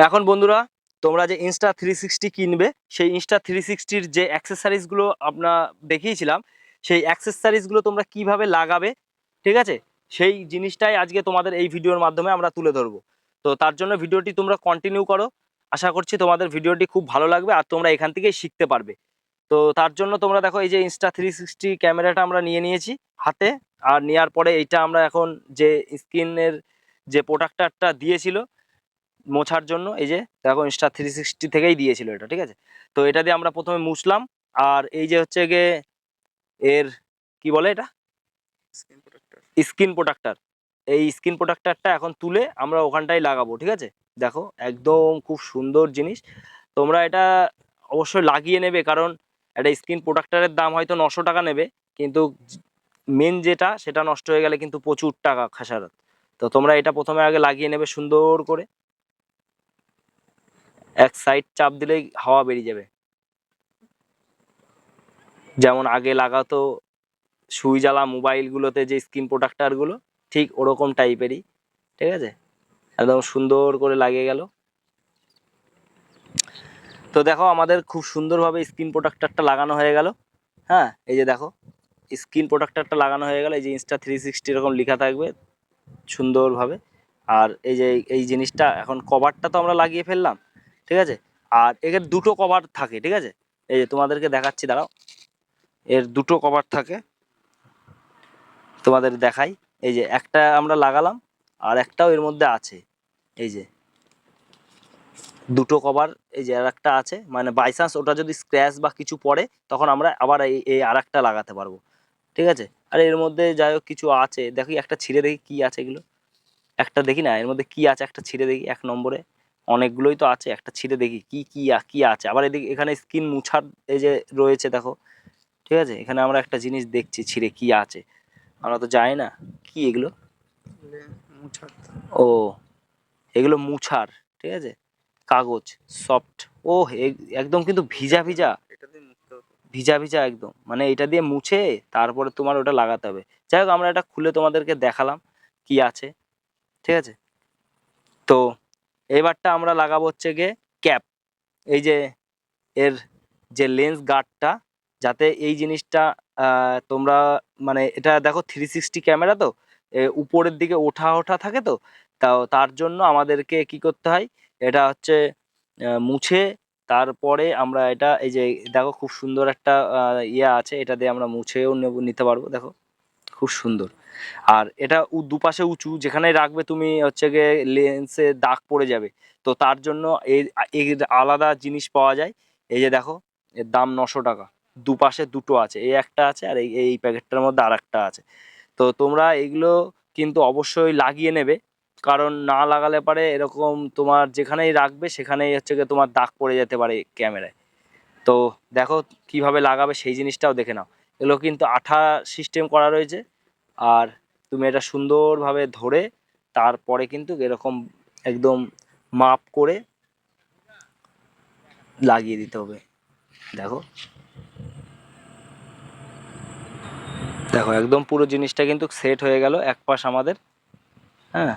এখন বন্ধুরা, তোমরা যে Insta360 কিনবে, সেই Insta360-র যে অ্যাক্সেসরিজগুলো আমরা দেখিয়েছিলাম, সেই অ্যাক্সেসরিজগুলো তোমরা কিভাবে লাগাবে, ঠিক আছে, সেই জিনিসটাই আজকে তোমাদের এই ভিডিওর মাধ্যমে আমরা তুলে ধরবো। তো তার জন্য ভিডিওটি তোমরা কন্টিনিউ করো। আশা করছি তোমাদের ভিডিওটি খুব ভালো লাগবে আর তোমরা এখান থেকেই শিখতে পারবে। তো তার জন্য তোমরা দেখো, এই যে Insta360 ক্যামেরাটা আমরা নিয়েছি হাতে। আর নেওয়ার পরে এইটা আমরা এখন যে স্ক্রিনের যে প্রোটেক্টরটা দিয়েছিল মোছার জন্য, এই যে দেখো Insta360 থেকেই দিয়েছিল এটা, ঠিক আছে। তো এটা দিয়ে আমরা প্রথমে মুছলাম। আর এই যে হচ্ছে গিয়ে এর কি বলে এটা, স্ক্রিন প্রোটেক্টর। এই স্ক্রিন প্রোটেক্টরটা এখন তুলে আমরা ওখানটাই লাগাবো, ঠিক আছে। দেখো একদম খুব সুন্দর জিনিস। তোমরা এটা অবশ্যই লাগিয়ে নেবে, কারণ একটা স্ক্রিন প্রোটেক্টরের দাম হয়তো 900 টাকা নেবে, কিন্তু মেন যেটা সেটা নষ্ট হয়ে গেলে কিন্তু প্রচুর টাকা খেসারত। তো তোমরা এটা প্রথমে আগে লাগিয়ে নেবে সুন্দর করে। এক সাইড চাপ দিলেই হাওয়া বেরিয়ে যাবে, যেমন আগে লাগাতো সুইচ-ওয়ালা মোবাইলগুলোতে যে স্ক্রিন প্রোটেক্টরগুলো, ঠিক ওরকম টাইপেরই, ঠিক আছে। একদম সুন্দর করে লাগিয়ে গেল। তো দেখো আমাদের খুব সুন্দরভাবে স্ক্রিন প্রোটেক্টরটা লাগানো হয়ে গেল। হ্যাঁ, এই যে দেখো স্ক্রিন প্রোটেক্টরটা লাগানো হয়ে গেল। এই যে Insta360 এরকম লেখা থাকবে সুন্দরভাবে। আর এই যে এই জিনিসটা এখন কভারটা তো আমরা লাগিয়ে ফেললাম, ঠিক আছে। আর এর দুটো কভার থাকে, ঠিক আছে। এই যে তোমাদেরকে দেখাচ্ছি, দাঁড়াও। এর দুটো কভার থাকে, তোমাদের দেখাই। এই যে একটা আমরা লাগালাম, আর একটাও এর মধ্যে আছে। এই যে দুটো কভার, এই যে আর একটা আছে, মানে বাই চান্স ওটা যদি স্ক্র্যাচ বা কিছু পড়ে, তখন আমরা আবার এই আর একটা লাগাতে পারবো, ঠিক আছে। আর এর মধ্যে যাই হোক কিছু আছে, দেখি একটা ছিঁড়ে দেখি কি আছে এগুলো। একটা দেখি না এর মধ্যে কি আছে, একটা ছিঁড়ে দেখি। এক নম্বরে অনেকগুলোই তো আছে, একটা ছিঁড়ে দেখি কি কি কি আছে। আবার এদিকে এখানে স্কিন মুছার এই যে রয়েছে, দেখো, ঠিক আছে। এখানে আমরা একটা জিনিস দেখছি ছিঁড়ে কি আছে, আমরা তো জানি না কি এগুলো। ও, এগুলো মুছার, ঠিক আছে, কাগজ সফট। ও, একদম কিন্তু ভিজা ভিজা, ভিজা ভিজা একদম, মানে এটা দিয়ে মুছে তারপরে তোমার ওটা লাগাতে হবে। যাই হোক, আমরা এটা খুলে তোমাদেরকে দেখালাম কি আছে, ঠিক আছে। তো এবারটা আমরা লাগাবো হচ্ছে গিয়ে ক্যাপ। এই যে এর যে লেন্স গার্ডটা, যাতে এই জিনিসটা তোমরা, মানে এটা দেখো 360 ক্যামেরা তো, উপরের দিকে ওঠা ওঠা থাকে তো, তাও তার জন্য আমাদেরকে কি করতে হয়, এটা হচ্ছে মুছে তারপরে আমরা এটা, এই যে দেখো খুব সুন্দর একটা ইয়ে আছে, এটা দিয়ে আমরা মুছেও নিতে পারবো, দেখো খুব সুন্দর। আর এটা দুপাশে উঁচু, যেখানে রাখবে তুমি হচ্ছে গিয়ে লেন্সে দাগ পড়ে যাবে। তো তার জন্য এর আলাদা জিনিস পাওয়া যায়। এই যে দেখো, এর দাম 900 টাকা। দুপাশে দুটো আছে, এই একটা আছে আর এই প্যাকেটটার মধ্যে আর একটা আছে। তো তোমরা এগুলো কিন্তু অবশ্যই লাগিয়ে নেবে, কারণ না লাগালে পারে এরকম তোমার যেখানেই রাখবে সেখানেই হচ্ছে গিয়ে তোমার দাগ পড়ে যেতে পারে ক্যামেরায়। তো দেখো কিভাবে লাগাবে সেই জিনিসটাও দেখে নাও। এগুলো কিন্তু আঠা সিস্টেম করা রয়েছে। আর তুমি এটা সুন্দরভাবে ধরে তারপরে কিন্তু এরকম একদম মাপ করে লাগিয়ে দিতে হবে। দেখো, দেখো একদম পুরো জিনিসটা কিন্তু সেট হয়ে গেল এক পাশ আমাদের। হ্যাঁ,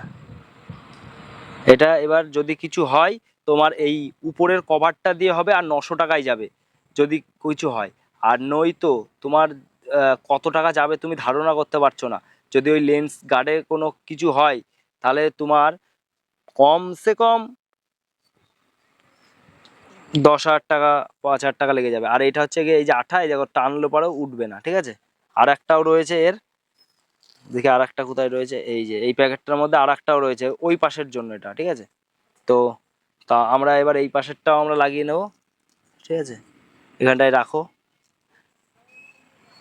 এটা এবার যদি কিছু হয়, তোমার এই উপরের কভারটা দিয়ে হবে আর 900 টাকায় যাবে যদি কিছু হয়। আর নয়তো তোমার কত টাকা যাবে তুমি ধারণা করতে পারছো না। যদি ওই লেন্স গার্ডে কোনো কিছু হয়, তাহলে তোমার কমসে কম 10,000 টাকা, 5,000 টাকা লেগে যাবে। আর এটা হচ্ছে গিয়ে এই যে আঠা, এই দেখো টানলে পরেও উঠবে না, ঠিক আছে। আর একটাও রয়েছে এর, দেখি আর একটা কোথায় রয়েছে, এই যে এই প্যাকেটটার মধ্যে আর একটাও রয়েছে ওই পাশের জন্য এটা, ঠিক আছে। তো তা আমরা এবার এই পাশেরটাও আমরা লাগিয়ে নেব, ঠিক আছে। এখানটায় রাখো।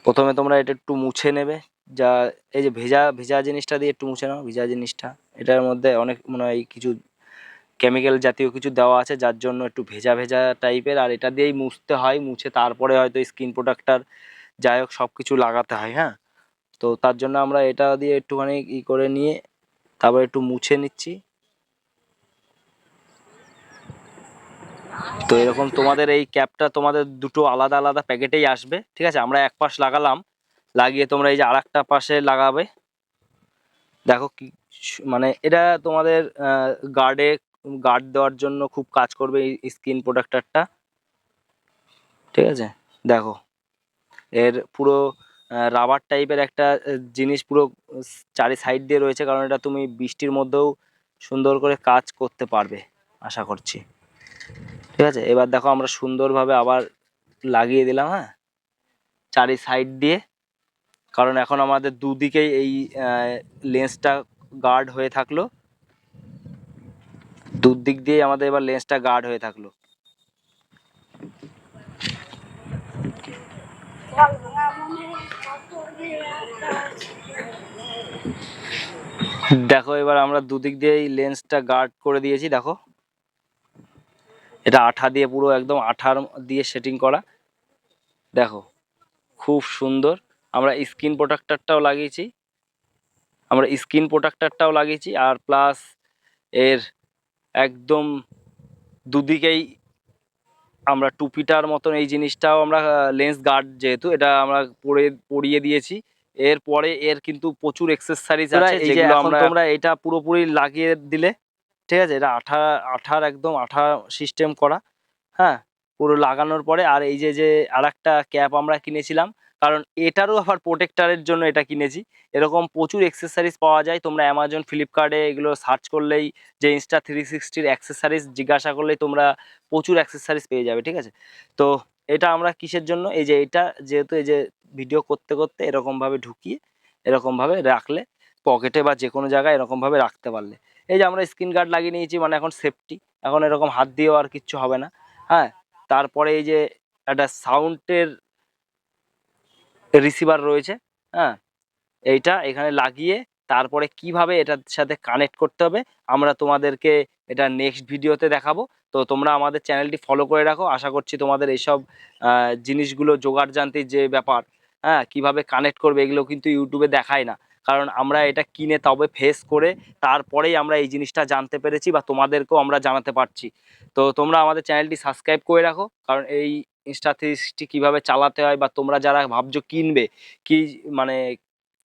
প্রথমে তোমরা এটা একটু মুছে নেবে, যা এই যে ভেজা ভেজা জিনিসটা দিয়ে একটু মুছে নাও, ভেজা জিনিসটা। এটার মধ্যে অনেক মনে হয় কিছু কেমিক্যাল জাতীয় কিছু দেওয়া আছে, যার জন্য একটু ভেজা ভেজা টাইপের। আর এটা দিয়েই মুছতে হয়, মুছে তারপরে হয়তো স্কিন প্রোটেক্টর যাই হোক সব কিছু লাগাতে হয়। হ্যাঁ, তো তার জন্য আমরা এটা দিয়ে একটুখানি করে নিয়ে তারপর একটু মুছে নিচ্ছি। তো এরকম তোমাদের এই ক্যাপটা তোমাদের দুটো আলাদা আলাদা প্যাকেটেই আসবে, ঠিক আছে। আমরা এক পাশ লাগালাম, লাগিয়ে তোমরা এই যে আর একটা পাশে লাগাবে। দেখো কি মানে এটা তোমাদের গার্ডে গার্ড দেওয়ার জন্য খুব কাজ করবে এই স্কিন প্রোটেক্টরটা, ঠিক আছে। দেখো এর পুরো রাবার টাইপের একটা জিনিস পুরো চারি সাইড দিয়ে রয়েছে, কারণ এটা তুমি বৃষ্টির মধ্যেও সুন্দর করে কাজ করতে পারবে আশা করছি, ঠিক আছে। এবার দেখো আমরা সুন্দরভাবে আবার লাগিয়ে দিলাম, হ্যাঁ, চারি সাইড দিয়ে, কারণ এখন আমাদের দুদিকেই এই লেন্সটা গার্ড হয়ে থাকলো, দুদিক দিয়ে আমাদের এবার লেন্সটা গার্ড হয়ে থাকলো। দেখো এবার আমরা দুদিক দিয়ে এই লেন্সটা গার্ড করে দিয়েছি। দেখো এটা আঠা দিয়ে পুরো একদম আঠার দিয়ে সেটিং করা, দেখো খুব সুন্দর। আমরা স্ক্রিন প্রোটেক্টরটাও লাগিয়েছি আর প্লাস এর একদম দুদিকেই আমরা টুপিটার মতন এই জিনিসটাও আমরা লেন্স গার্ড, যেহেতু এটা আমরা পরিয়ে দিয়েছি। এরপরে এর কিন্তু প্রচুর এক্সেসরিজ আছে, যেগুলো আমরা তোমরা এটা পুরোপুরি লাগিয়ে দিলে, ঠিক আছে। এটা আঠার একদম আঠা সিস্টেম করা, হ্যাঁ, পুরো লাগানোর পরে। আর এই যে আরেকটা ক্যাপ আমরা কিনেছিলাম, কারণ এটারও আবার প্রোটেক্টরের জন্য এটা কিনেছি। এরকম প্রচুর অ্যাক্সেসরিজ পাওয়া যায়, তোমরা অ্যামাজন ফ্লিপকার্টে এগুলো সার্চ করলেই, যে ইনস্টা360 অ্যাক্সেসরিজ জিজ্ঞাসা করলেই তোমরা প্রচুর অ্যাক্সেসরিজ পেয়ে যাবে, ঠিক আছে। তো এটা আমরা কিসের জন্য, এই যে এটা যেহেতু এই যে ভিডিও করতে করতে এরকমভাবে ঢুকিয়ে এরকমভাবে রাখলে, পকেটে বা যে কোনো জায়গায় এরকমভাবে রাখতে পারলে, এই যে আমরা স্ক্রিন গার্ড লাগিয়ে নিয়েছি, মানে এখন সেফটি, এখন এরকম হাত দিয়েও আর কিচ্ছু হবে না, হ্যাঁ। তারপরে এই যে একটা সাউন্ডের রিসিভার রয়েছে, হ্যাঁ, এইটা এখানে লাগিয়ে তারপরে কিভাবে এটার সাথে কানেক্ট করতে হবে আমরা তোমাদেরকে এটা নেক্সট ভিডিওতে দেখাবো। তো তোমরা আমাদের চ্যানেলটি ফলো করে রাখো, আশা করছি তোমাদের এইসব জিনিসগুলো জোগাড় জানতে যে ব্যাপার, হ্যাঁ, কিভাবে কানেক্ট করবে, এগুলো কিন্তু ইউটিউবে দেখায় না, কারণ আমরা এটা কিনে তবে ফেস করে তারপরেই আমরা এই জিনিসটা জানতে পেরেছি বা তোমাদেরকেও আমরা জানাতে পারছি। তো তোমরা আমাদের চ্যানেলটি সাবস্ক্রাইব করে রাখো, কারণ এই ইনস্টা360 কীভাবে চালাতে হয়, বা তোমরা যারা ভাবছো কিনবে, কি মানে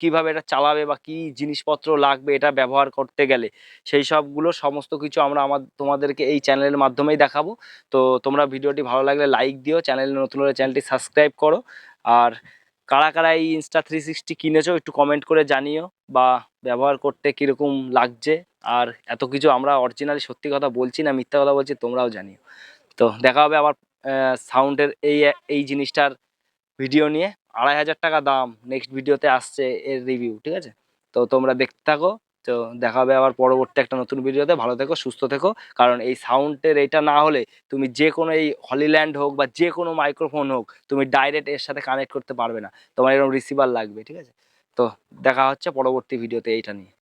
কিভাবে এটা চালাবে বা কি জিনিসপত্র লাগবে এটা ব্যবহার করতে গেলে, সেই সবগুলো সমস্ত কিছু আমরা তোমাদেরকে এই চ্যানেলের মাধ্যমেই দেখাবো। তো তোমরা ভিডিওটি ভালো লাগলে লাইক দিও, চ্যানেলে নতুন হলে চ্যানেলটি সাবস্ক্রাইব করো। আর কারা কারা এই ইনস্টা360 কিনেছো একটু কমেন্ট করে জানিও, বা ব্যবহার করতে কীরকম লাগছে। আর এত কিছু আমরা অরিজিনালি সত্যি কথা বলছি না, মিথ্যা কথা বলছি, তোমরাও জানিও। তো দেখা হবে আবার সাউন্ডের এই জিনিসটার ভিডিও নিয়ে। 2500 টাকা দাম, নেক্সট ভিডিওতে আসছে এর রিভিউ, ঠিক আছে। তো তোমরা দেখতে থাকো। তো দেখা হবে আবার পরবর্তী একটা নতুন ভিডিওতে। ভালো থেকো, সুস্থ থেকো, কারণ এই সাউন্ডের এটা না হলে তুমি যে কোনো এই হলিল্যান্ড হোক বা যে কোনো মাইক্রোফোন হোক, তুমি ডাইরেক্ট এর সাথে কানেক্ট করতে পারবে না, তোমার এরকম রিসিভার লাগবে, ঠিক আছে। তো দেখা হচ্ছে পরবর্তী ভিডিওতে এইটা নিয়ে।